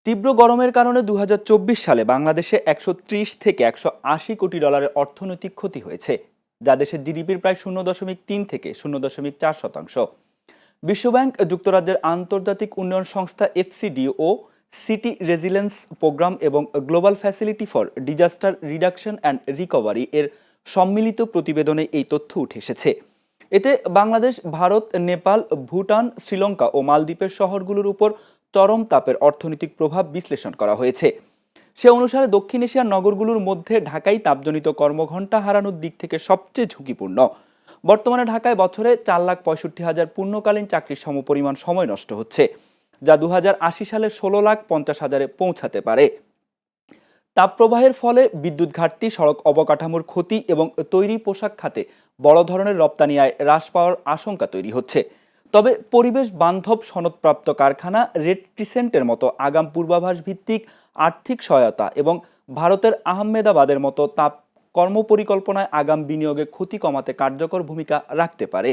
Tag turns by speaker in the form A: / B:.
A: তীব্র গরমের কারণে ২০২৪ সালে বাংলাদেশে ১৩০ থেকে ১৮০ কোটি ডলারের অর্থনৈতিক ক্ষতি হয়েছে, যা দেশের জিডিপির প্রায় ০.৩ থেকে ০.৪%। বিশ্বব্যাংক, যুক্তরাজ্যের আন্তর্জাতিক উন্নয়ন সংস্থা এফসিডিও, সিটি রেজিলেন্স প্রোগ্রাম এবং global facility for disaster reduction and recovery এর সম্মিলিত প্রতিবেদনে এই তথ্য উঠে এসেছে। এতে বাংলাদেশ, ভারত, নেপাল, ভুটান, শ্রীলঙ্কা ও মালদ্বীপের শহরগুলোর উপর চরম তাপের অর্থনৈতিক প্রভাব বিশ্লেষণ করা হয়েছে। সে অনুসারে দক্ষিণ এশিয়ার নগরগুলোর মধ্যে ঢাকাই তাপজনিত কর্মঘণ্টা হারানোর দিক থেকে সবচেয়ে ঝুঁকিপূর্ণ। বর্তমানে ঢাকায় বছরে ৪,৬৫,০০০ পূর্ণকালীন চাকরির সমপরিমাণ সময় নষ্ট হচ্ছে, যা ২০৮০ সালে ১৬,৫০,০০০-এ পৌঁছাতে পারে। তাপপ্রবাহের ফলে বিদ্যুৎ ঘাটতি, সড়ক অবকাঠামোর ক্ষতি এবং তৈরি পোশাক খাতে বড় ধরনের রপ্তানি আয় হ্রাস পাওয়ার আশঙ্কা তৈরি হচ্ছে। তবে পরিবেশ বান্ধব সনদপ্রাপ্ত কারখানা, রেড ক্রিসেন্টের মতো আগাম পূর্বাভাস ভিত্তিক আর্থিক সহায়তা এবং ভারতের আহমেদাবাদের মতো তাপ কর্মপরিকল্পনায় আগাম বিনিয়োগে ক্ষতি কমাতে কার্যকর ভূমিকা রাখতে পারে।